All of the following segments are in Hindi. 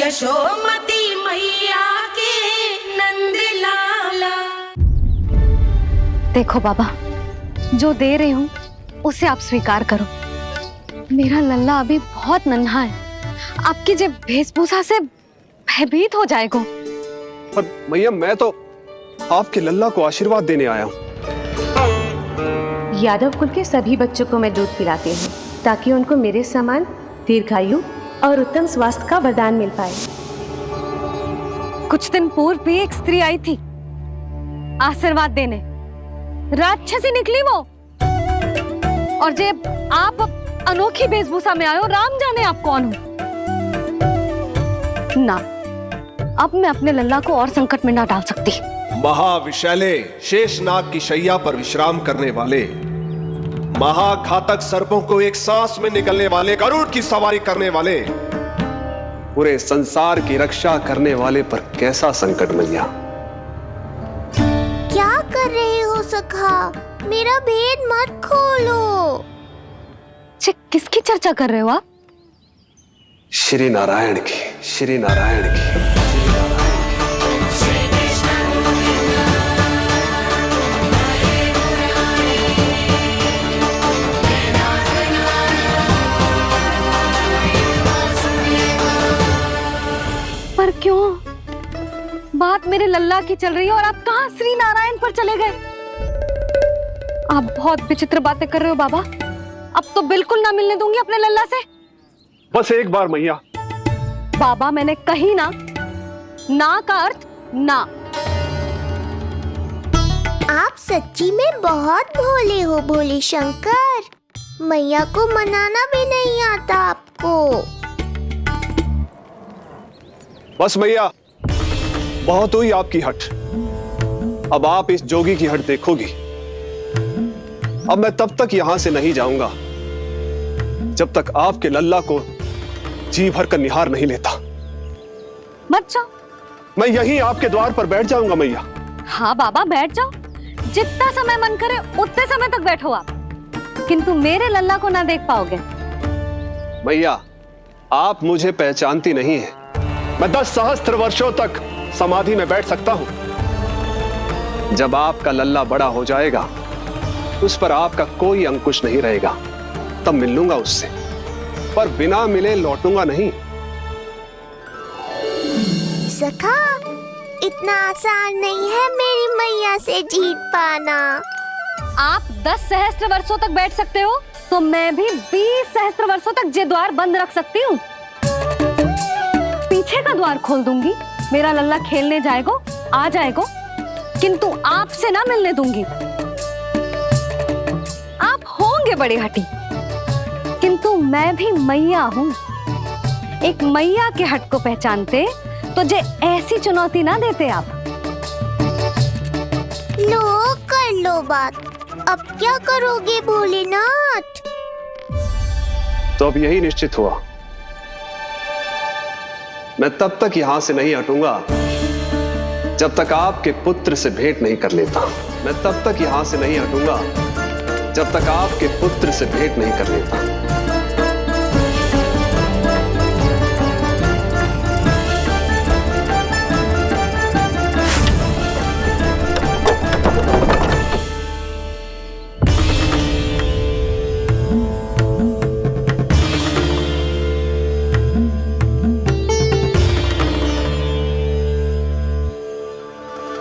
यशोमती मैया के नंद लाला। देखो बाबा, जो दे रही हूँ उसे आप स्वीकार करो। मेरा लल्ला अभी बहुत नन्हा है, आपकी जे वेशभूषा से भयभीत हो जाएगा। पर मैया, मैं तो आपके लल्ला को आशीर्वाद देने आया हूँ। यादव कुल के सभी बच्चों को मैं दूध पिलाती हूँ ताकि उनको मेरे समान दीर्घायु और उत्तम स्वास्थ्य का वरदान मिल पाए। कुछ दिन पूर्व भी एक स्त्री आई थी आशीर्वाद देने, राक्षसी निकली वो। और जब आप अनोखी वेशभूषा में आए हो, राम जाने आप कौन हो। ना, अब मैं अपने लल्ला को और संकट में ना डाल सकती। महाविशैले शेषनाग की शैया पर विश्राम करने वाले, महाघातक सर्पों को एक सांस में निकलने वाले, गरुड़ की सवारी करने वाले, पूरे संसार की रक्षा करने वाले पर कैसा संकट मैया। क्या कर रहे हो सखा? मेरा भेद मत खोलो। किसकी चर्चा कर रहे हो आप? श्री नारायण की, श्री नारायण की। पर क्यों? बात मेरे लल्ला की चल रही है और आप कहां श्री नारायण पर चले गए? आप बहुत विचित्र बातें कर रहे हो बाबा। अब तो बिल्कुल ना मिलने दूंगी अपने लल्ला से। बस एक बार मैया। बाबा, मैंने कही ना, ना का अर्थ ना। आप सच्ची में बहुत भोले हो भोले शंकर। मैया को मनाना भी नहीं आता आपको। बस मैया, बहुत हुई आपकी हट। अब आप इस जोगी की हट देखोगी। अब मैं तब तक यहां से नहीं जाऊंगा जब तक आपके लल्ला को जी भर कर निहार नहीं लेता। मत जाओ। मैं यहीं आपके द्वार पर बैठ जाऊंगा मैया। हाँ बाबा, बैठ जाओ। जितना समय मन करे उतने समय तक बैठो आप, किंतु मेरे लल्ला को ना देख पाओगे। मैया, आप मुझे पहचानती नहीं है। मैं 10 सहस्त्र वर्षों तक समाधि में बैठ सकता हूं। जब आपका लल्ला बड़ा हो जाएगा, उस पर आपका कोई अंकुश नहीं रहेगा, तब मिल लूंगा उससे, पर बिना मिले लौटूंगा नहीं। सखा, इतना आसान नहीं है मेरी मैया से जीत पाना। आप 10 सहस्त्र वर्षों तक बैठ सकते हो, तो मैं भी 20 सहस्त्र वर्षों तक ये द्वार बंद रख सकती हूँ। पीछे का द्वार खोल दूंगी, मेरा लल्ला खेलने जाएगा, आ जाएगा, किंतु आपसे ना मिलने दूंगी। आप होंगे बड़ी हठी, किंतु मैं भी मैया हूँ। एक मैया के हट को पहचानते तो जे ऐसी चुनौती ना देते आप। लो, कर लो बात। अब क्या करोगे भोलेनाथ? तो अब यही निश्चित हुआ, मैं तब तक यहां से नहीं हटूंगा जब तक आपके पुत्र से भेंट नहीं कर लेता। मैं तब तक यहां से नहीं हटूंगा जब तक आपके पुत्र से भेंट नहीं कर लेता।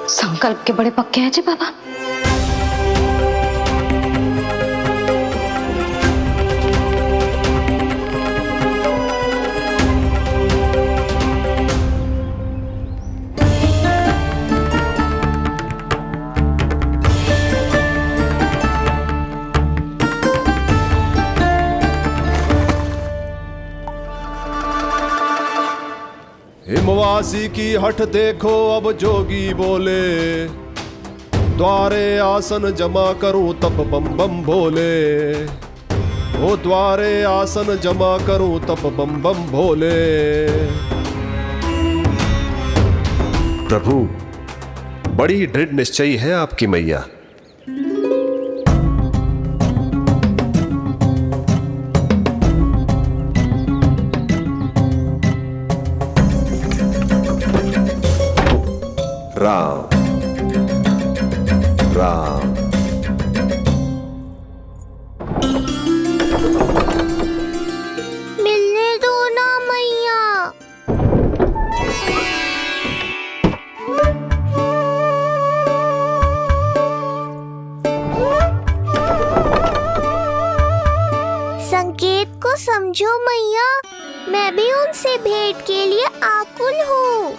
संकल्प के बड़े पक्के हैं जी बाबा। हिमवासी की हठ देखो अब जोगी बोले, द्वारे आसन जमा करूं तब बम बम भोले। ओ द्वारे आसन जमा करूं तब बम बम भोले। प्रभु, बड़ी दृढ़ निश्चयी है आपकी मैया। राम राम। मिलने दो ना मैया। संकेत को समझो मैया, मैं भी उनसे भेंट के लिए आकुल हूँ।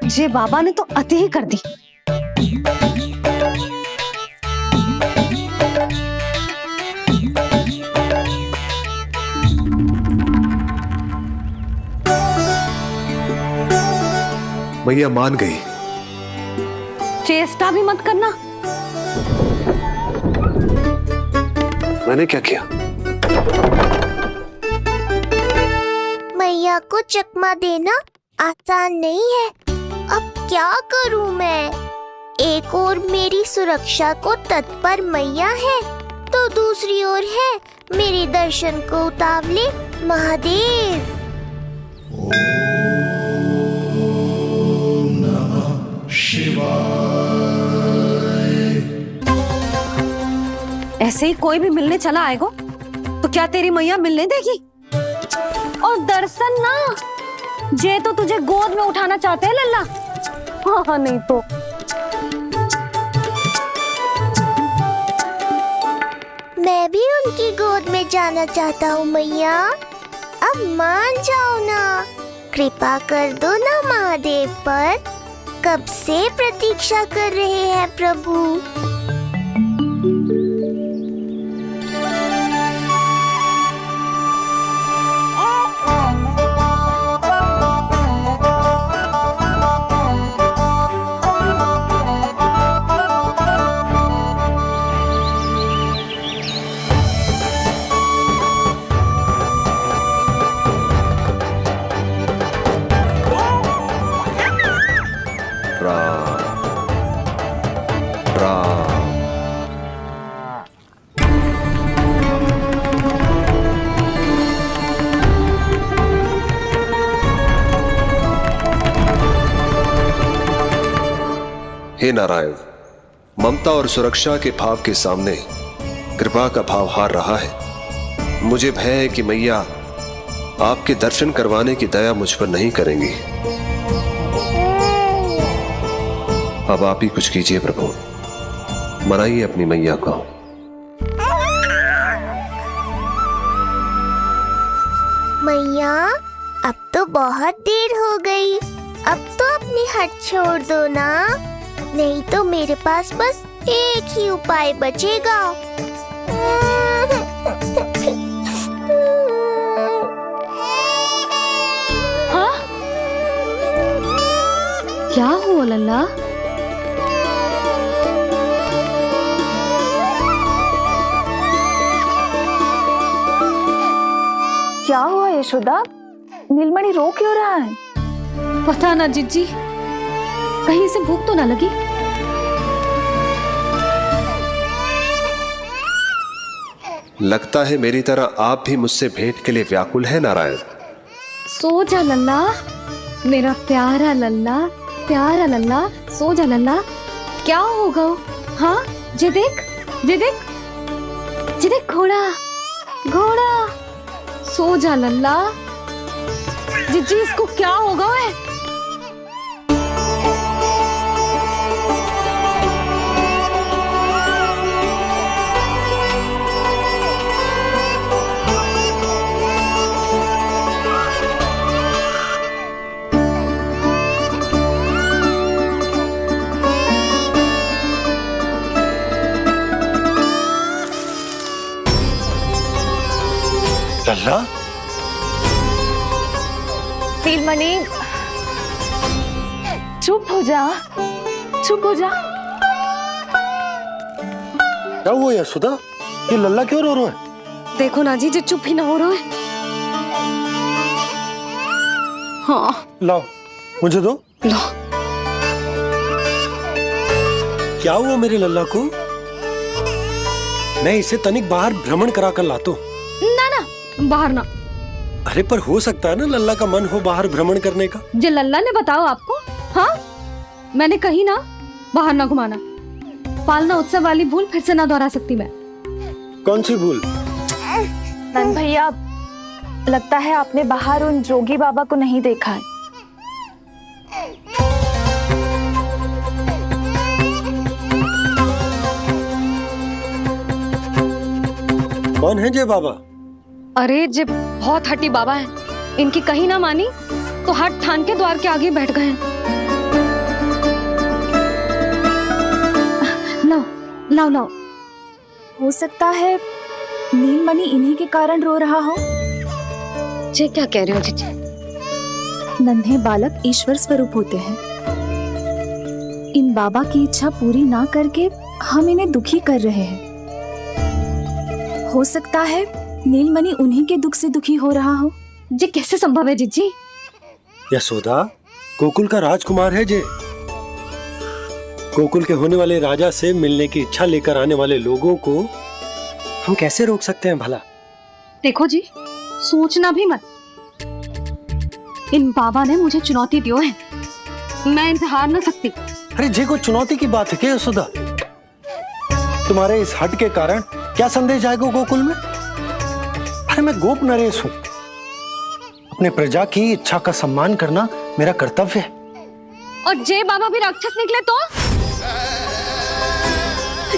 ये बाबा ने तो अति ही कर दी। मैया मान गई। चेष्टा भी मत करना। मैंने क्या किया? मैया को चकमा देना आसान नहीं है। अब क्या करूं मैं? एक ओर मेरी सुरक्षा को तत्पर मैया है, तो दूसरी ओर है मेरे दर्शन को उतावले महादेव। ऐसे ही कोई भी मिलने चला आएगा तो क्या तेरी मैया मिलने देगी? और दर्शन ना, जे तो तुझे गोद में उठाना चाहते हैं लल्ला। हाँ नहीं तो मैं भी उनकी गोद में जाना चाहता हूँ मैया। अब मान जाओ ना, कृपा कर दो ना महादेव पर। कब से प्रतीक्षा कर रहे हैं प्रभु। हे नारायण, ममता और सुरक्षा के भाव के सामने कृपा का भाव हार रहा है। मुझे भय है कि मैया आपके दर्शन करवाने की दया मुझ पर नहीं करेंगी। अब आप ही कुछ कीजिए प्रभु, मनाइए अपनी मैया को। मैया, अब तो बहुत देर हो गई। अब तो अपनी हट छोड़ दो ना, नहीं तो मेरे पास बस एक ही उपाय बचेगा। हाँ? क्या हुआ लल्ला? क्या हुआ यशोदा? नीलमणि रो क्यों रहा है? पता ना जीजी, कहीं से भूख तो ना लगी। लगता है मेरी तरह आप भी मुझसे भेंट के लिए व्याकुल है नारायण। सो जा लल्ला, मेरा प्यारा लल्ला, प्यारा लल्ला, सो जा लल्ला। क्या होगा? हाँ, जे देख, जे देख, जे देख, घोड़ा, घोड़ा। सो जा लल्ला। जीजी, इसको क्या होगा? है लल्ला, नीलमणि, चुप हो जा, चुप हो जा। क्या हुआ यशोदा? ये लल्ला क्यों रो रहा है? देखो ना जी, चुप ही ना हो रहा है। हाँ, लाओ, मुझे दो। लो। क्या हुआ मेरे लल्ला को? मैं इसे तनिक बाहर भ्रमण करा कर लाता हूँ। ना ना, बाहर ना। अरे पर हो सकता है ना लल्ला का मन हो बाहर भ्रमण करने का। जे लल्ला ने बताओ आपको? हाँ, मैंने कही ना बाहर ना घुमाना। पालना उत्सव वाली भूल फिर से ना दोहरा सकती मैं। कौन सी भूल? नंद भैया, लगता है आपने बाहर उन जोगी बाबा को नहीं देखा है। कौन है जय बाबा? अरे जे बहुत हटी बाबा है, इनकी कहीं ना मानी तो हट ठान के द्वार के आगे बैठ गए। लाओ लाओ लाओ। हो सकता है नीलमणि इन्हीं के कारण रो रहा हो। जे क्या कह रहे हो जीजी? नन्हे बालक ईश्वर स्वरूप होते हैं। इन बाबा की इच्छा पूरी ना करके हम इन्हें दुखी कर रहे हैं। हो सकता है नीलमणि उन्हीं के दुख से दुखी हो रहा हो। जे कैसे संभव है जीजी? यशोदा, गोकुल का राजकुमार है जे। गोकुल के होने वाले राजा से मिलने की इच्छा लेकर आने वाले लोगों को हम कैसे रोक सकते हैं भला? देखो जी, सोचना भी मत। इन बाबा ने मुझे चुनौती दियो है, मैं इनसे हार ना सकती। अरे जे कोई चुनौती की बात है क्या यशोदा? तुम्हारे इस हट के कारण क्या संदेश जाएगा गोकुल में? अरे मैं गोप नरेश हूं। अपने प्रजा की इच्छा का सम्मान करना मेरा कर्तव्य है। और जे बाबा भी राक्षस निकले तो?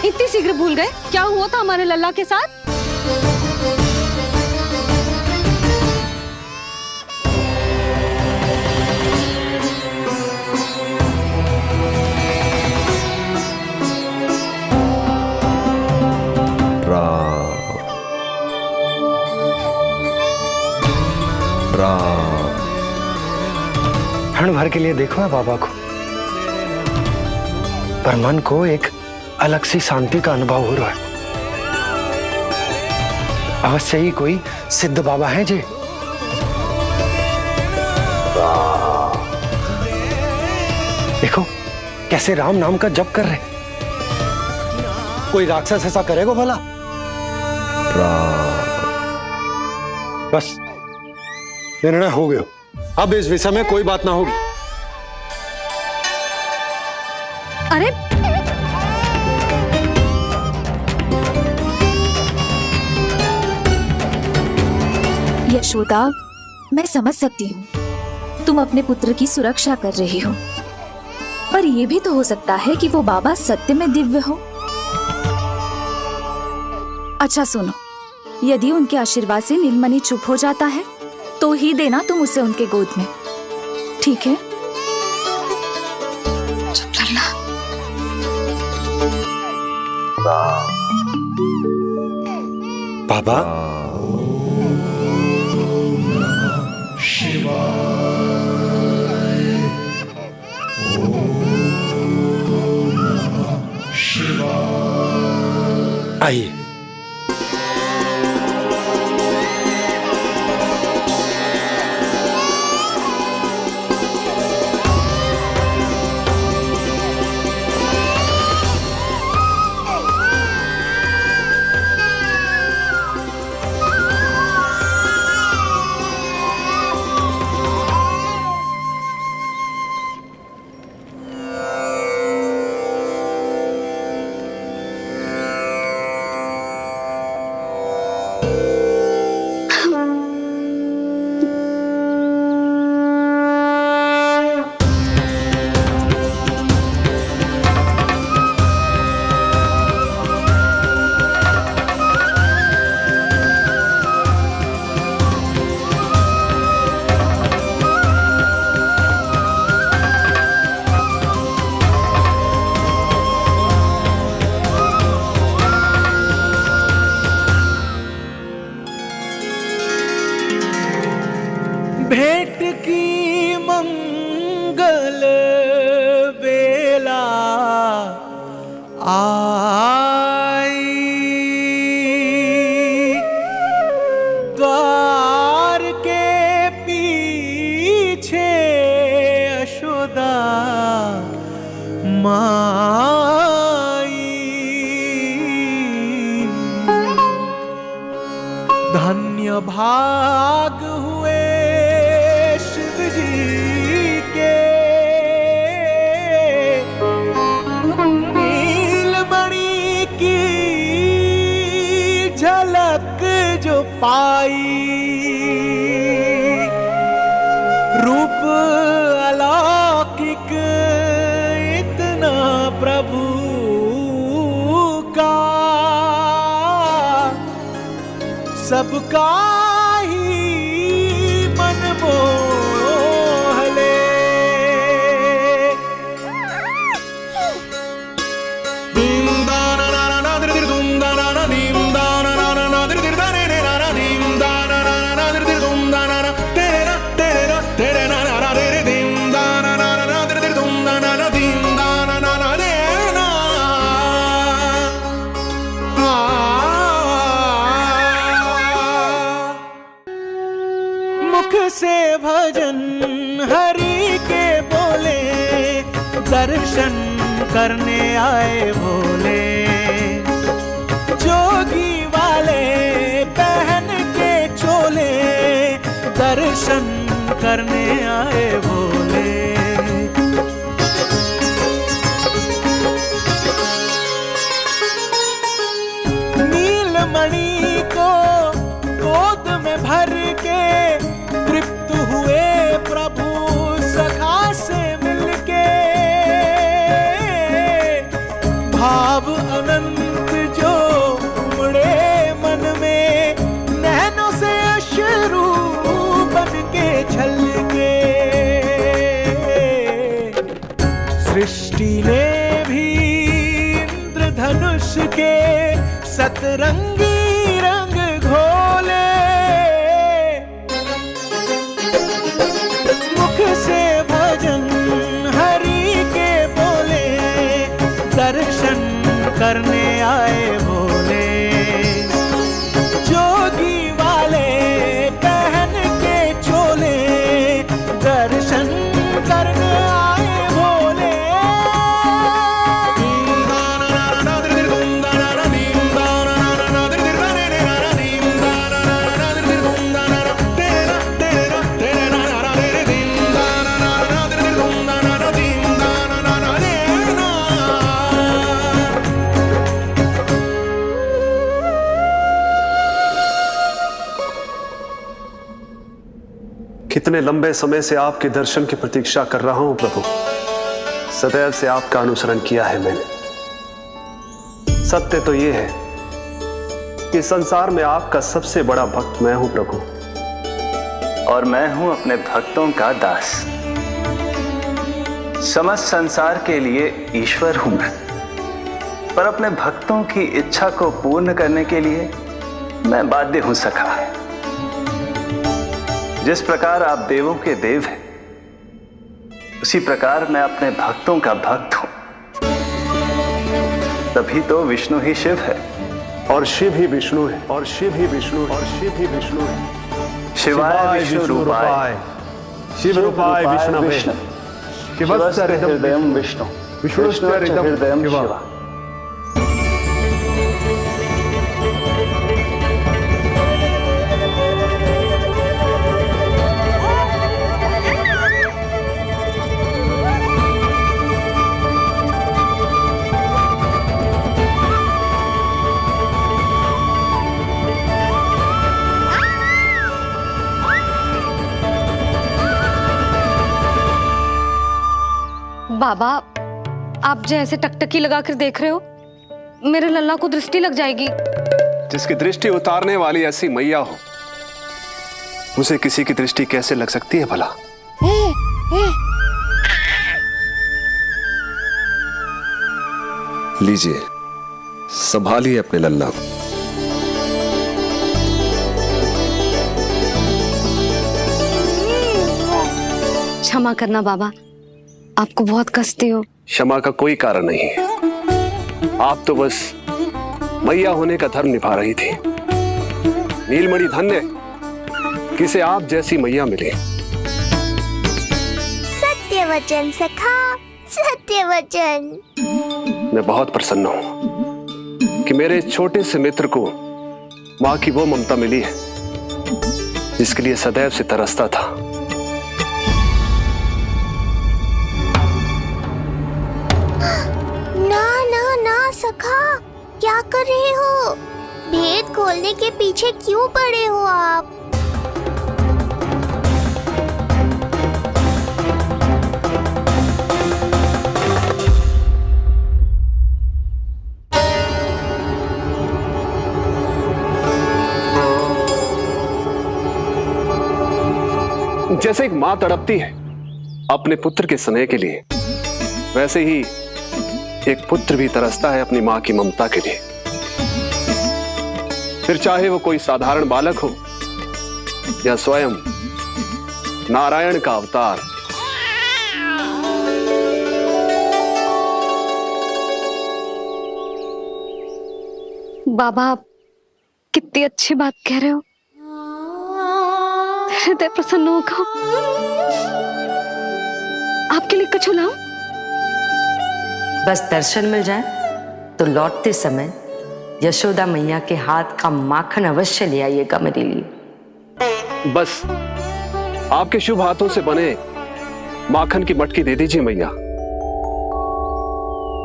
इतनी शीघ्र भूल गए क्या हुआ था हमारे लल्ला के साथ? क्षण भर के लिए देखो है बाबा को, पर मन को एक अलग सी शांति का अनुभव हो रहा है। अवश्य ही कोई सिद्ध बाबा है जी। देखो कैसे राम नाम का जप कर रहे। कोई राक्षस ऐसा करेगा भला? बस निर्णय हो गया, अब इस विषय में कोई बात ना होगी। अरे यशोदा, मैं समझ सकती हूँ तुम अपने पुत्र की सुरक्षा कर रही हो, पर यह भी तो हो सकता है कि वो बाबा सत्य में दिव्य हो। अच्छा सुनो, यदि उनके आशीर्वाद से नीलमणि चुप हो जाता है तो ही देना तुम उसे उनके गोद में, ठीक है? चुप करना। बाबा, आइए। भेंट की मंगल बेला आई, द्वार के पीछे यशोदा माँ भाग हुए शिव जी के, नीलमणि की झलक जो पाई, रूप अलौकिक इतना प्रभु का, सबका ही मन मोह ले। दीम दाना ना ना दिर दिर दुम दाना ना, दीम दाना ना ना दिर दिर दाने ने ना ना, दीम दाना ना दिर दिर दुम दाना ना, तेरे ना ना रे दीम दाना ना दिर दिर दुम दाना ना, दीम दाना ना रे ना। मुख से भजन हरि के बोले, दर्शन करने आए भोले, जोगी वाले पहन के चोले, दर्शन करने आए भोले। नीलमणि को गोद में भर के तृप्त हुए प्रभु सखा से मिलके, भाव अनंत जो उमड़े मन में, नैनों से अश्रु बन के छलके, सृष्टि ने भी इंद्रधनुष के सतरंगी रंग घोले, मुख से भजन हरि के बोले, दर्शन करने आए भोले, जोगी वाले पहन के चोले, दर्शन करने आए भोले। दीम दाना ना दिर दिर दुम दाना ना, दीम दाना ना दिर दिर दाने ने ना, दीम दाना ना दिर दिर दुम दाना ना, तेरे ना ना रे दीम दाना ना दिर दिर दुम दाना ना, दीम दाना ना रे ना। कितने लंबे समय से आपके दर्शन की प्रतीक्षा कर रहा हूं प्रभु, सदैव से आपका अनुसरण किया है मैंने। सत्य तो यह है कि संसार में आपका सबसे बड़ा भक्त मैं हूं प्रभु, और मैं हूं अपने भक्तों का दास। समस्त संसार के लिए ईश्वर हूं मैं, पर अपने भक्तों की इच्छा को पूर्ण करने के लिए मैं बाध्य हूं सखा। जिस प्रकार आप देवों के देव हैं, उसी प्रकार मैं अपने भक्तों का भक्त हूं। तभी तो विष्णु ही शिव है, और शिव ही विष्णु है, और शिव ही विष्णु है, और शिव ही विष्णु है। शिवाय विष्णु रूपाय, शिव रूपाय विष्णवे, शिवस्य हृदयं विष्णु, विष्णुस्य हृदयं शिवा। बाबा, आप जैसे टकटकी लगाकर देख रहे हो, मेरे लल्ला को दृष्टि लग जाएगी। जिसकी दृष्टि उतारने वाली ऐसी मैया हो, उसे किसी की दृष्टि कैसे लग सकती है भला? लीजिए, संभालिए अपने लल्ला को। क्षमा करना बाबा, आपको बहुत कष्ट हो। क्षमा का कोई कारण नहीं है। आप तो बस मैया होने का धर्म निभा रही थी। नीलमणि धन्य किसे आप जैसी मैया मिली। सत्य वचन सखा, सत्य वचन। मैं बहुत प्रसन्न हूं कि मेरे छोटे से मित्र को माँ की वो ममता मिली है जिसके लिए सदैव से तरसता था। ना ना ना सखा, क्या कर रहे हो? भेद खोलने के पीछे क्यों पड़े हो आप? जैसे एक मां तड़पती है अपने पुत्र के स्नेह के लिए, वैसे ही एक पुत्र भी तरसता है अपनी मां की ममता के लिए। फिर चाहे वो कोई साधारण बालक हो या स्वयं नारायण का अवतार। बाबा, आप कितनी अच्छी बात कह रहे हो। हृदय प्रसन्न होगा। आपके लिए कछु लाऊं? बस दर्शन मिल जाए तो लौटते समय यशोदा मैया के हाथ का माखन अवश्य ले आइएगा मेरे लिए। बस आपके शुभ हाथों से बने माखन की मटकी दे दीजिए मैया,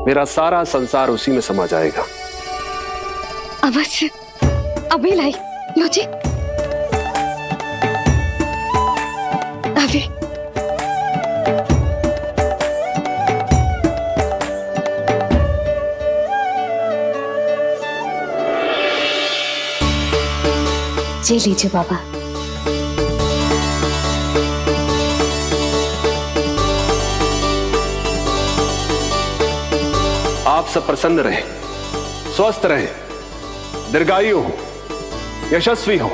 मेरा सारा संसार उसी में समा जाएगा। अवश्य, अभी लाई। लो जी, अभी। ये लीजिए बाबा। आप सब प्रसन्न रहें, स्वस्थ रहें, दीर्घायु हो, यशस्वी हो।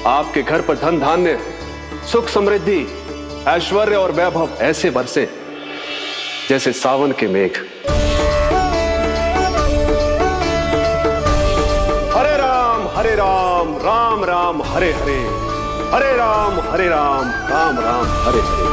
आपके घर पर धन धान्य, सुख समृद्धि, ऐश्वर्य और वैभव ऐसे बरसे जैसे सावन के मेघ। हरे राम राम राम हरे हरे, हरे राम राम राम हरे हरे।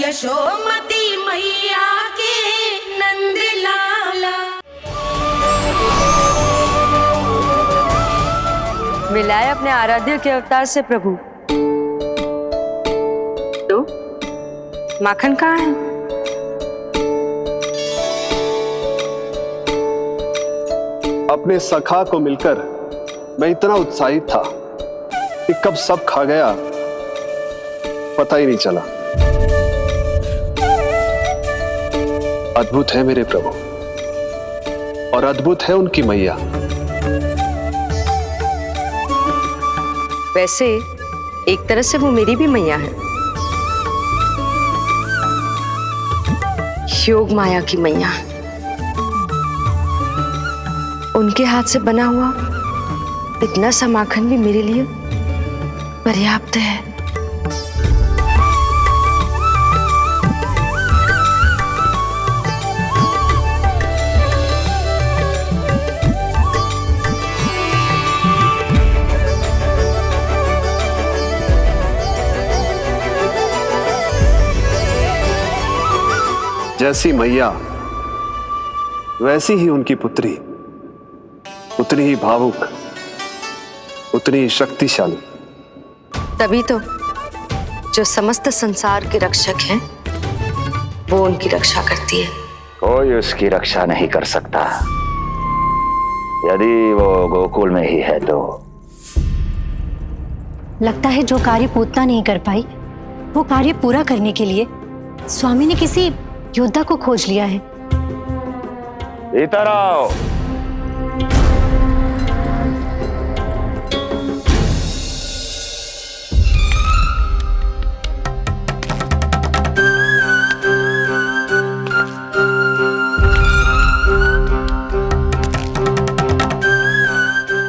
यशोमती मैया के नंद लाला। मिलाए अपने आराध्य के अवतार से प्रभु। तो माखन कहाँ है? अपने सखा को मिलकर मैं इतना उत्साहित था कि कब सब खा गया पता ही नहीं चला। अद्भुत है मेरे प्रभु और अद्भुत है उनकी मैया। वैसे एक तरह से वो मेरी भी मैया है, योग माया की मैया। उनके हाथ से बना हुआ इतना सा माखन भी मेरे लिए पर्याप्त है। जैसी मैया वैसी ही उनकी पुत्री, उतनी ही भावुक, उतनी ही शक्तिशाली। तभी तो जो समस्त संसार के रक्षक हैं वो उनकी रक्षा करती है। कोई उसकी रक्षा नहीं कर सकता यदि वो गोकुल में ही है तो। लगता है जो कार्य पूतना नहीं कर पाई वो कार्य पूरा करने के लिए स्वामी ने किसी योद्धा को खोज लिया है। इधर आओ।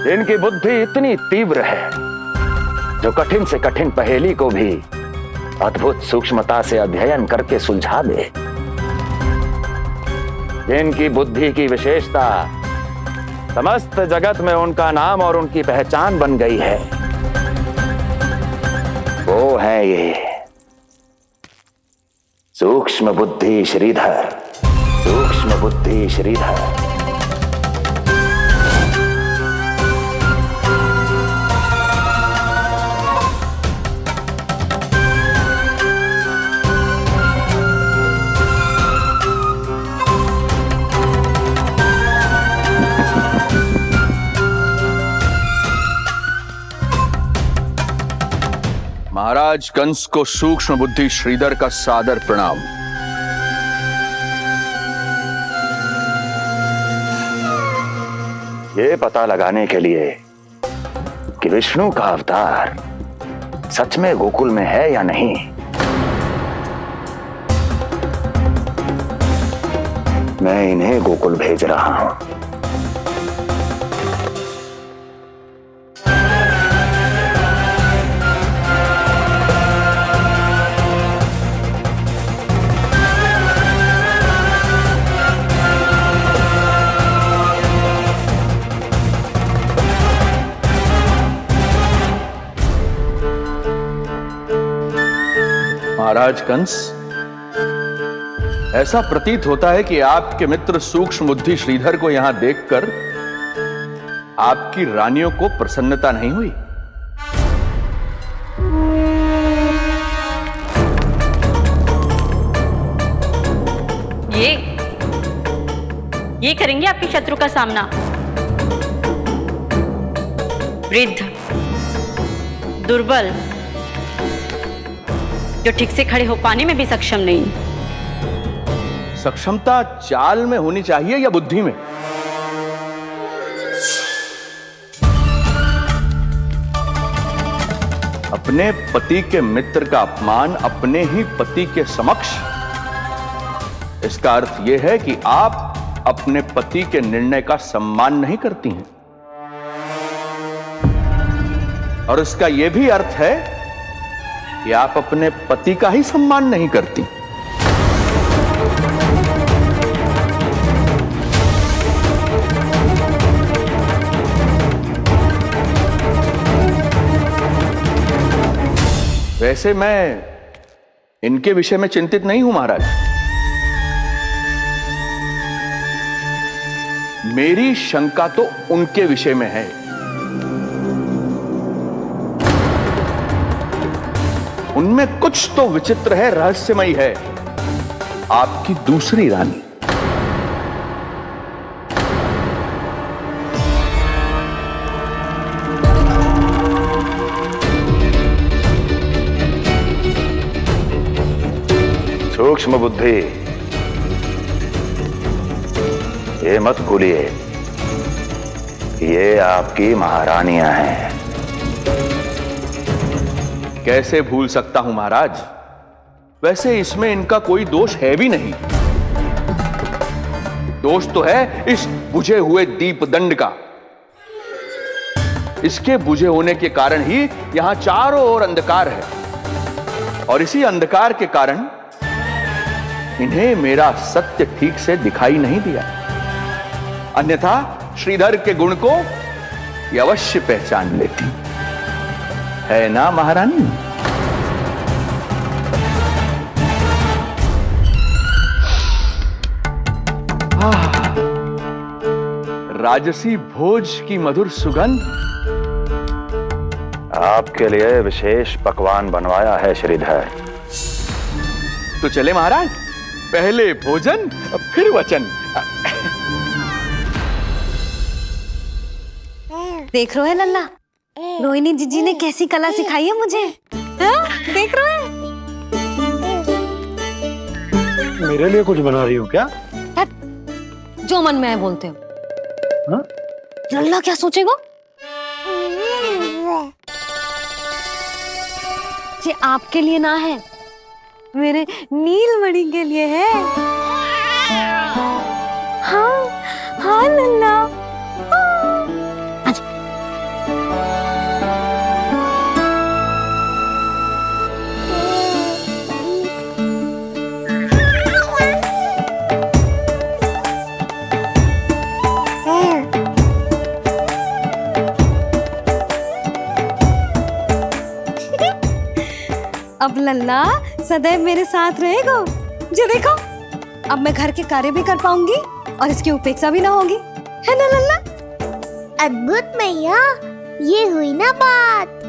इनकी बुद्धि इतनी तीव्र है जो कठिन से कठिन पहेली को भी अद्भुत सूक्ष्मता से अध्ययन करके सुलझा दे। जिनकी बुद्धि की विशेषता समस्त जगत में उनका नाम और उनकी पहचान बन गई है, वो है ये सूक्ष्म बुद्धि श्रीधर। सूक्ष्म बुद्धि श्रीधर। महाराज कंस को सूक्ष्म बुद्धि श्रीधर का सादर प्रणाम। ये पता लगाने के लिए कि विष्णु का अवतार सच में गोकुल में है या नहीं, मैं इन्हें गोकुल भेज रहा हूं। महाराज कंस, ऐसा प्रतीत होता है कि आपके मित्र सूक्ष्म बुद्धि श्रीधर को यहां देखकर आपकी रानियों को प्रसन्नता नहीं हुई। ये करेंगे आपके शत्रु का सामना। वृद्ध, दुर्बल, जो ठीक से खड़े हो पाने में भी सक्षम नहीं। सक्षमता चाल में होनी चाहिए या बुद्धि में? अपने पति के मित्र का अपमान अपने ही पति के समक्ष, इसका अर्थ यह है कि आप अपने पति के निर्णय का सम्मान नहीं करती हैं। और इसका यह भी अर्थ है कि आप अपने पति का ही सम्मान नहीं करती। वैसे मैं इनके विषय में चिंतित नहीं हूं महाराज। मेरी शंका तो उनके विषय में है। उनमें कुछ तो विचित्र है, रहस्यमयी है। आपकी दूसरी रानी। सूक्ष्म बुद्धि, ये मत भूलिए ये आपकी महारानियां हैं। कैसे भूल सकता हूं महाराज? वैसे इसमें इनका कोई दोष है भी नहीं। दोष तो है इस बुझे हुए दीपदंड का। इसके बुझे होने के कारण ही यहां चारों ओर अंधकार है, और इसी अंधकार के कारण इन्हें मेरा सत्य ठीक से दिखाई नहीं दिया। अन्यथा श्रीधर के गुण को ये अवश्य पहचान लेती है ना महारानी? राजसी भोज की मधुर सुगंध। आपके लिए विशेष पकवान बनवाया है श्रीधर। तो चले महाराज, पहले भोजन फिर वचन। देख रहे हो लल्ला, रोहिणी जीजी ने कैसी कला सिखाई है मुझे। हाँ? देख रहे हो? मेरे लिए कुछ बना रही हो क्या? जो मन में आए बोलते हो। हाँ? लल्ला क्या सोचेगा? ये आपके लिए ना है, मेरे नीलमणि के लिए है। हाँ हाँ लल्ला। अब लल्ला सदैव मेरे साथ रहेगा। जो देखो, अब मैं घर के कार्य भी कर पाऊंगी और इसकी उपेक्षा भी ना होगी, है ना लल्ला? अद्भुत मैया, ये हुई ना बात।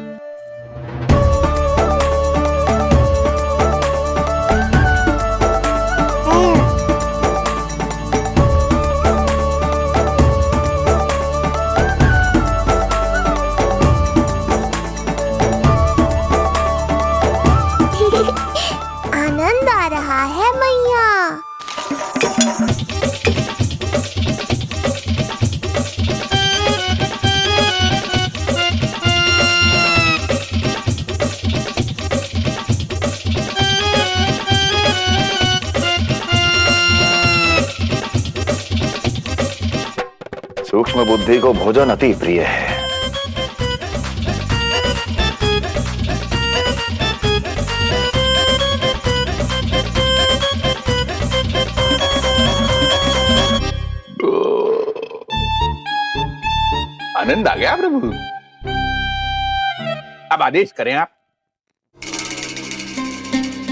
आनंद आ रहा है मैया। सूक्ष्म बुद्धि को भोजन अति प्रिय है। आनंद आ गया प्रभु। अब आदेश करें आप।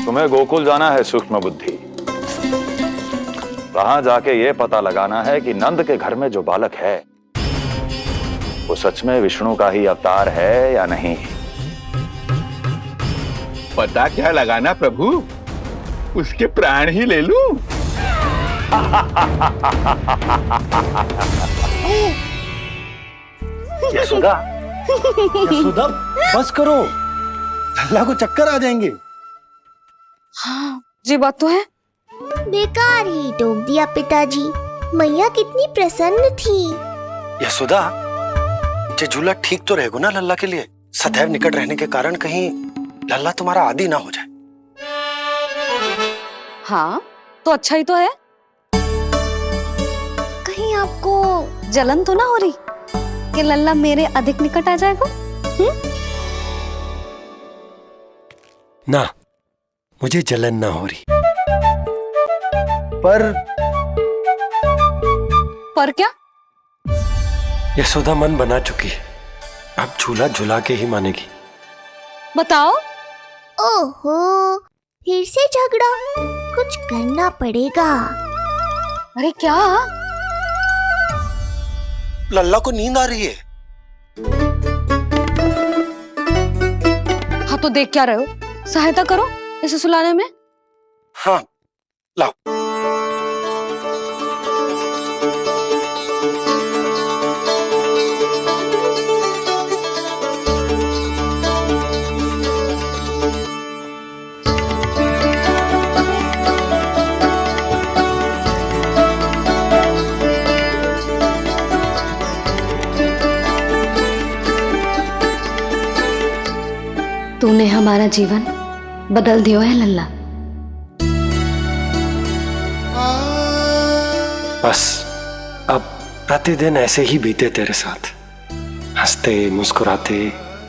तुम्हें गोकुल जाना है सूक्ष्म बुद्धि। वहां जाके ये पता लगाना है कि नंद के घर में जो बालक है वो सच में विष्णु का ही अवतार है या नहीं। पता क्या लगाना प्रभु, उसके प्राण ही ले लूं। यशोदा, यशोदा बस करो, लल्ला को चक्कर आ जाएंगे। हाँ, ये बात तो है। बेकार ही टोक दिया पिताजी। मैया कितनी प्रसन्न थी। यशोदा, ये झूला ठीक तो रहेगा ना लल्ला के लिए? सदैव निकट रहने के कारण कहीं लल्ला तुम्हारा आदी ना हो जाए। हाँ, तो अच्छा ही तो है। कहीं आपको जलन तो ना हो रही कि लल्ला मेरे अधिक निकट आ जाएगा? ना, मुझे जलन ना हो रही। पर क्या? यशोदा मन बना चुकी है, अब झूला झूला के ही मानेगी। बताओ। ओहो, फिर से झगड़ा। कुछ करना पड़ेगा। अरे क्या? लल्ला को नींद आ रही है। हाँ तो देख क्या रहे हो, सहायता करो इसे सुलाने में। हाँ लाओ। तूने हमारा जीवन बदल दिया है लल्ला। बस अब प्रतिदिन ऐसे ही बीते तेरे साथ, हंसते मुस्कुराते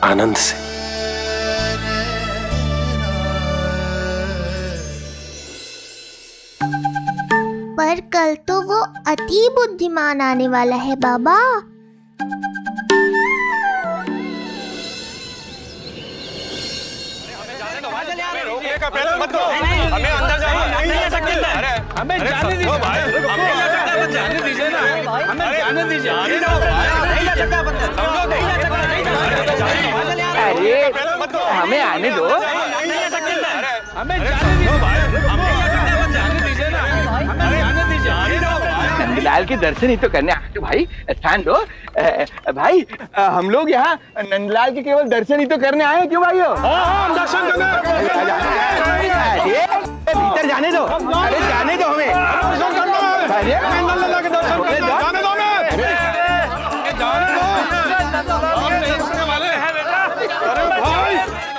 आनंद से। पर कल तो वो अति बुद्धिमान आने वाला है बाबा। मत दो, हमें अंदर जाने नहीं ले सकते। अरे हमें जाने दीजिए भाई, हमें जाने दीजिए ना, हमें जाने दीजिए। नहीं जा सकता बंदा, समझो, नहीं जा सकता, नहीं जा सकता। अरे हमें आने दो, नहीं जा सकते। हमें जाने दीजिए भाई, हमें जाने दीजिए ना, हमें जाने दीजिए। नंदलाल के दर्शन ही तो करने आए थे भाई, स्थान दो। भाई हम लोग यहाँ नंदलाल के केवल दर्शन ही तो करने आए हैं, क्यों भाई? हम दर्शन करने भीतर जाने दो, अरे जाने दो हमें।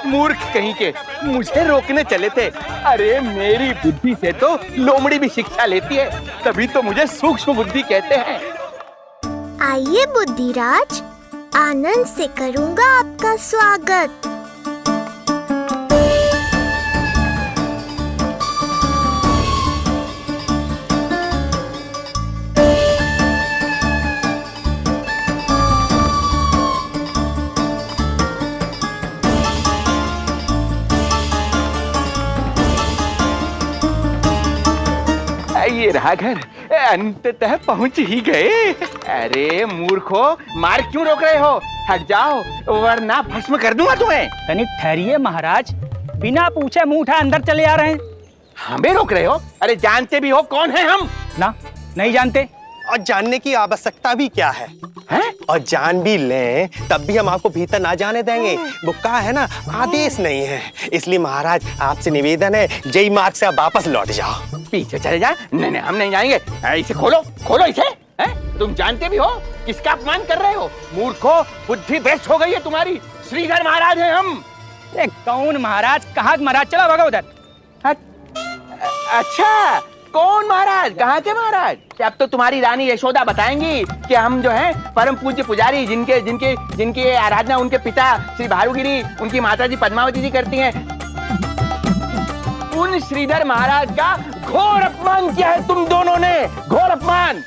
मूर्ख कहीं के, मुझे रोकने चले थे। अरे मेरी बुद्धि से तो लोमड़ी भी शिक्षा लेती है, तभी तो मुझे सूक्ष्म बुद्धि कहते हैं। आइए बुद्धिराज, आनंद से करूंगा आपका स्वागत। ये रहा घर, अंततः पहुंच ही गए। अरे मूर्खो, मार क्यों रोक रहे हो? हट जाओ वरना भस्म कर दूंगा तुम्हें। तनिक ठहरिए महाराज, बिना पूछे मुंह उठा अंदर चले आ रहे हैं। हमें रोक रहे हो? अरे जानते भी हो कौन है हम? ना, नहीं जानते। और जानने की आवश्यकता भी क्या है? हैं? और जान भी लें तब भी हम आपको भीतर ना जाने देंगे। वो कहा है ना, आदेश नहीं है। इसलिए महाराज आपसे निवेदन है, जय मार्ग से आप वापस लौट जाओ। पीछे चले जाए? नहीं हम नहीं जाएंगे। इसे खोलो, खोलो इसे। हैं? तुम जानते भी हो किसका अपमान कर रहे हो? मूर्खो, बुद्धि भ्रष्ट हो गई है तुम्हारी। श्रीधर महाराज हैं हम। कौन महाराज? कहाँ महाराज? चलो भगा उधर। अच्छा, कौन महाराज? कहाँ के महाराज? अब तो तुम्हारी रानी यशोदा बताएंगी कि हम जो हैं परम पूज्य पुजारी, जिनकी आराधना उनके पिता श्री भारुगिरी, उनकी माता जी पद्मावती जी करती हैं, उन श्रीधर महाराज का घोर अपमान किया है तुम दोनों ने। घोर अपमान।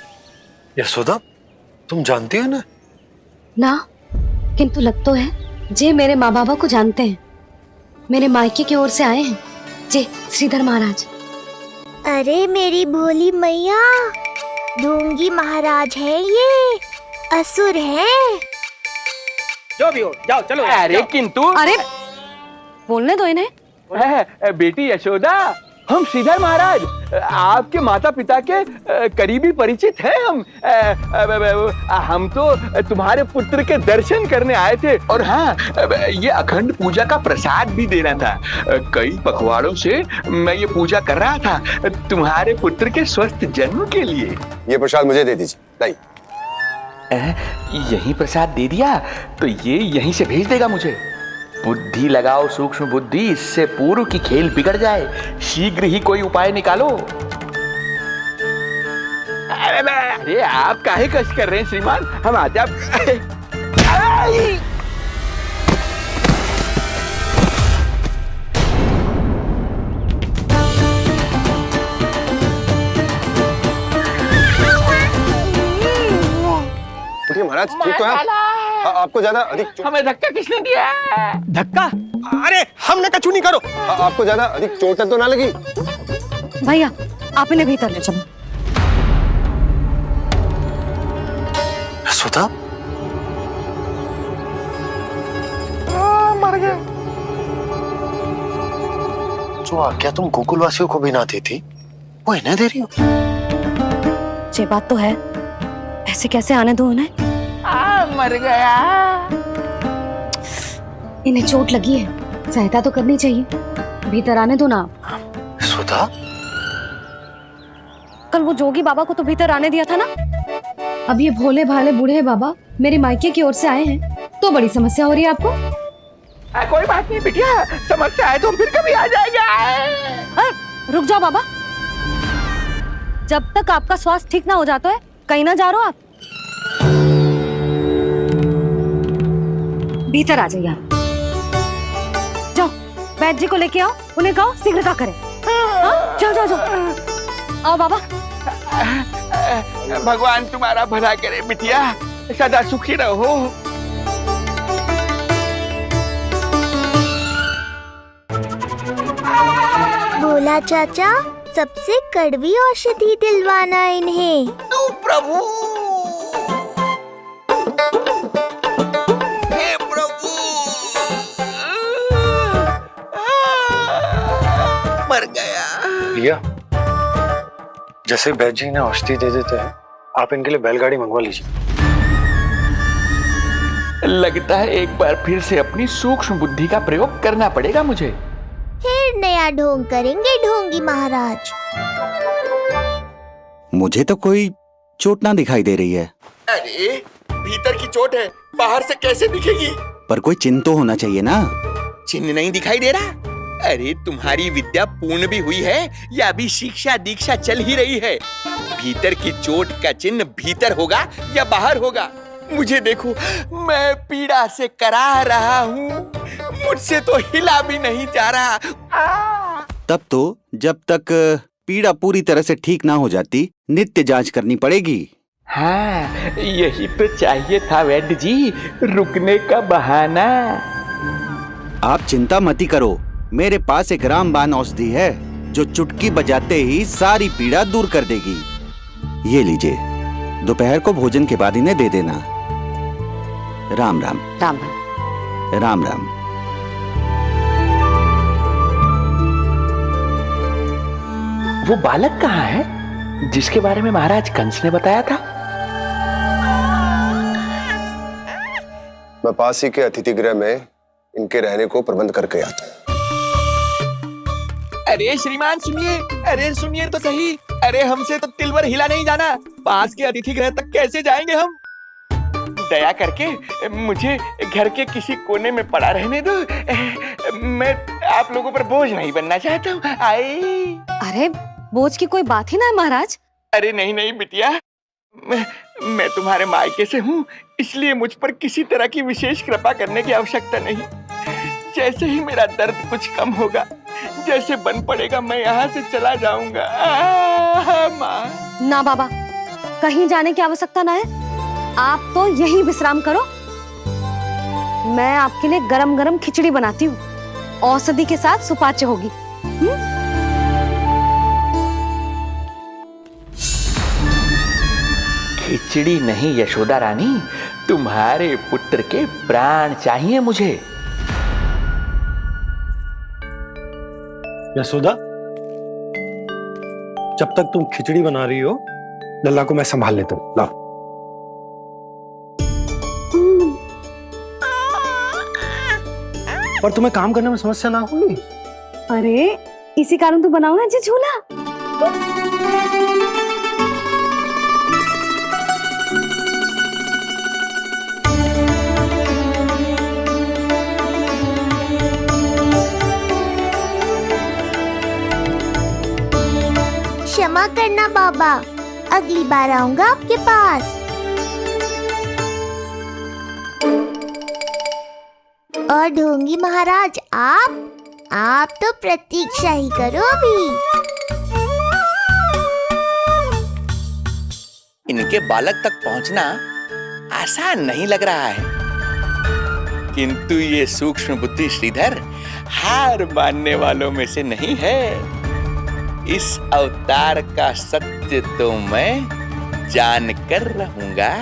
यशोदा, तुम जानती हो ना? ना, किंतु लग तो है जे मेरे माँ बाबा को जानते हैं। मेरे मायके की ओर से आए हैं जे श्रीधर महाराज। अरे मेरी भोली मैया, ढोंगी महाराज है ये, असुर है। जो भी हो, जाओ चलो। अरे किंतु, अरे बोलने दो इन्हें। बेटी यशोदा, हम श्रीधर महाराज आपके माता पिता के करीबी परिचित हैं। हम तो तुम्हारे पुत्र के दर्शन करने आए थे, और हाँ, ये अखंड पूजा का प्रसाद भी देना था। कई पखवाड़ों से मैं ये पूजा कर रहा था तुम्हारे पुत्र के स्वस्थ जन्म के लिए। ये प्रसाद मुझे दे दीजिए। यही प्रसाद दे दिया तो ये यहीं से भेज देगा मुझे। बुद्धि लगाओ, सूक्ष्म बुद्धि, इससे पूर्व की खेल बिगड़ जाए। शीघ्र ही कोई उपाय निकालो। अरे आप काहे कष्ट कर रहे हैं श्रीमान? हम आते आप। महाराज ठीक तो है? आपको ज्यादा अधिक हमें धक्का किसने दिया? धक्का? अरे हमने कछु नहीं करो। आपको ज्यादा अधिक चोट तो ना लगी? भैया, आप इन्हें भीतर ले चलो। यशोदा, मर गए। जो आज्ञा तुम गोकुल वासियों को भी ना दी थी, वो इन्हें दे रही हो? ये बात तो है, ऐसे कैसे आने दो उन्हें? मर गया। इन्हें चोट लगी है, सहायता तो करनी चाहिए। भीतर आने दो ना। यशोदा, कल वो जोगी बाबा को तो भीतर आने दिया था ना। अब ये भोले भाले बूढ़े बाबा मेरे मायके की ओर से आए हैं, तो बड़ी समस्या हो रही है आपको। कोई बात नहीं बिटिया, समस्या है तो फिर कभी आ जाएगा। रुक जाओ बाबा, जब तक आपका स्वास्थ्य ठीक ना हो जाता है कहीं ना जा रहे हो आप। भीतर आ जाइए आप। जाओ वैद्य जी को लेके आओ, उन्हें कहो शीघ्रता करें। जाओ जाओ जाओ। आओ बाबा। भगवान तुम्हारा भला करे बिटिया, सदा सुखी रहो। भोला चाचा सबसे कड़वी औषधि दिलवाना इन्हें। प्रभु, हे प्रभु, मर गया। भैया, जैसे वैद्य जी ने औषधि दे देते हैं, आप इनके लिए बैलगाड़ी मंगवा लीजिए। लगता है एक बार फिर से अपनी सूक्ष्म बुद्धि का प्रयोग करना पड़ेगा मुझे। फिर नया ढोंग करेंगे ढोंगी महाराज। मुझे तो कोई चोट ना दिखाई दे रही है। अरे भीतर की चोट है, बाहर से कैसे दिखेगी? पर कोई चिन्ह तो होना चाहिए ना। चिन्ह नहीं दिखाई दे रहा? अरे तुम्हारी विद्या पूर्ण भी हुई है या अभी शिक्षा दीक्षा चल ही रही है? भीतर की चोट का चिन्ह भीतर होगा या बाहर होगा? मुझे देखो, मैं पीड़ा से कराह रहा हूँ, मुझसे तो हिला भी नहीं जा रहा। तब तो जब तक पीड़ा पूरी तरह से ठीक ना हो जाती, नित्य जांच करनी पड़ेगी। हाँ, यही तो चाहिए था वैद्य जी, रुकने का बहाना। आप चिंता मती करो, मेरे पास एक रामबाण औषधि है जो चुटकी बजाते ही सारी पीड़ा दूर कर देगी। ये लीजिए, दोपहर को भोजन के बाद इन्हें दे देना। राम राम। राम राम राम। वो बालक कहाँ है जिसके बारे में महाराज कंस ने बताया था? मैं पास ही के अतिथि गृह में इनके रहने को प्रबंध करके आता हूँ। अरे श्रीमान सुनिए, अरे सुनिए तो सही। अरे हमसे तो तिलवर हिला नहीं जाना, पास के अतिथि गृह तक कैसे जाएंगे हम? दया करके मुझे घर के किसी कोने में पड़ा रहने दो, मैं आप लोगों पर बोझ नहीं बनना चाहता हूँ। अरे बोझ की कोई बात ही ना है महाराज। अरे नहीं नहीं बिटिया, मैं तुम्हारे मायके से हूँ, इसलिए मुझ पर किसी तरह की विशेष कृपा करने की आवश्यकता नहीं। जैसे ही मेरा दर्द कुछ कम होगा, जैसे बन पड़ेगा, मैं यहाँ से चला जाऊंगा। माँ। ना बाबा, कहीं जाने की आवश्यकता ना है, आप तो यही विश्राम करो। मैं आपके लिए गरम गरम खिचड़ी बनाती हूँ, औषधि के साथ सुपाच्य होगी। खिचड़ी नहीं यशोदा रानी, तुम्हारे पुत्र के प्राण चाहिए मुझे। यशोदा, जब तक तुम खिचड़ी बना रही हो, लल्ला को मैं संभाल लेता हूँ। लाओ। और तुम्हें काम करने में समस्या ना होगी? अरे इसी कारण तो बनाओ ना जी झूला। क्षमा करना बाबा, अगली बार आऊंगा आपके पास। और ढोंगी महाराज, आप तो प्रतीक्षा ही करो अभी। इनके बालक तक पहुंचना आसान नहीं लग रहा है, किंतु ये सूक्ष्म बुद्धि श्रीधर हार मानने वालों में से नहीं है। इस अवतार का सत्य तो मैं जान कर रहूंगा।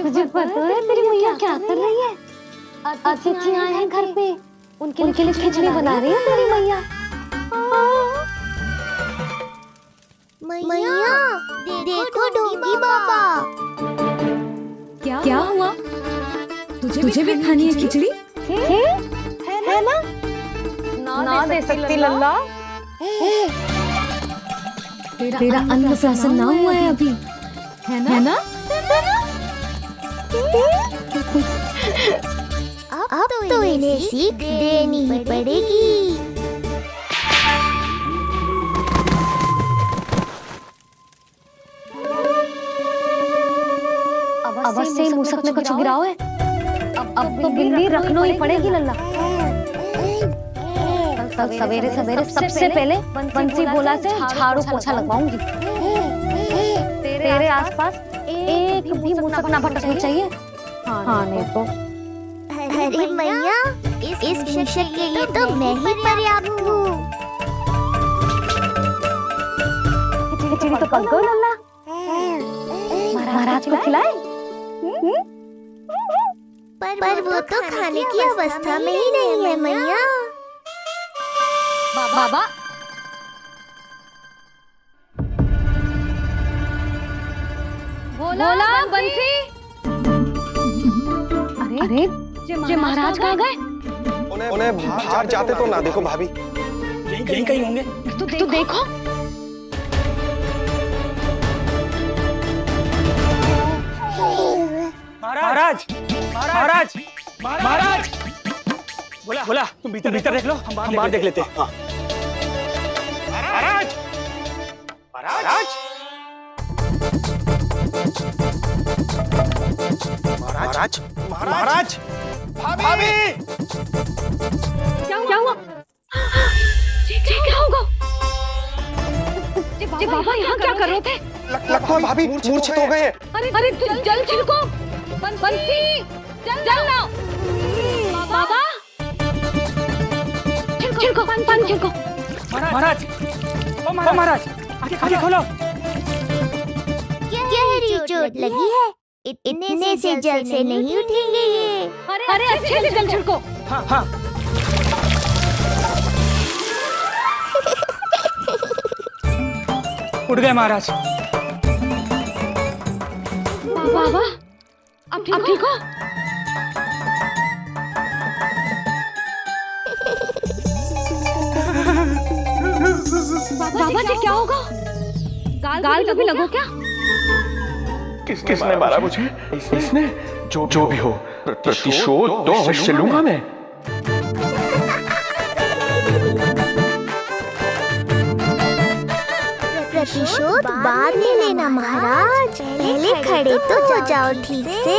तुझे पता है तेरी मैया क्या कर रही है? अतिथि आए हैं घर पे, उनके लिए खिचड़ी बना रही है तेरी मैया। मैया देखो ढोंगी बाबा। क्या हुआ? तुझे भी खानी है खिचड़ी? है ना? ना दे सकती लल्ला। तेरा अन्न प्राशन ना हुआ है अभी, है ना? अब तो इन्हें सीख देनी ही पड़ेगी। मूसक में कुछ गिराओ है। अब तो बिल्ली रखना ही पड़ेगी लल्ला। कल सवेरे सवेरे सबसे पहले बंसी बोला से झाड़ू पोछा लगवाऊंगी। तेरे आसपास एक भी मूसक ना भटकनी चाहिए। हाँ नहीं तो। अरे मैया, इस शिक्षक के लिए तो मैं ही पर्याप्त हूँ। खिचड़ी तो पक गई लल्ला। महाराज को खिलाए? पर वो तो खाने की अवस्था में ही नहीं है मैया। बाबा बोला बंसी। अरे ये महाराज कहाँ गए? उन्हें बाहर जाते तो ना देखो भाभी। यहीं कहीं होंगे। तू देखो। महाराज महाराज महाराज बोला बोला तुम भीतर देख लो, हम बाहर देख लेते हैं। महाराज महाराज महाराज महाराज भाभी क्या हुआ? क्या होगा? बाबा यहाँ क्या कर रहे थे? लगता है भाभी मूर्छित हो गए हैं। अरे तू जल छिड़को। बंसी जल ना। बाबा छिड़को पानी छिड़को। महाराज ओ महाराज आगे खोलो। गहरी चोट लगी है, इतने से जल से नहीं उठेंगे ये। अरे अच्छे से जल छिड़को। हाँ हाँ। उठ गए महाराज। बाबा अब ठीक हो? बाबा जी क्या होगा? गाल कभी लगो क्या? किसने मारा मुझे? इसने? जो भी हो, प्रतिशोध तो अवश्य लूंगा मैं। प्रतिशोध बाद में लेना महाराज, पहले खड़े तो हो जाओ ठीक से।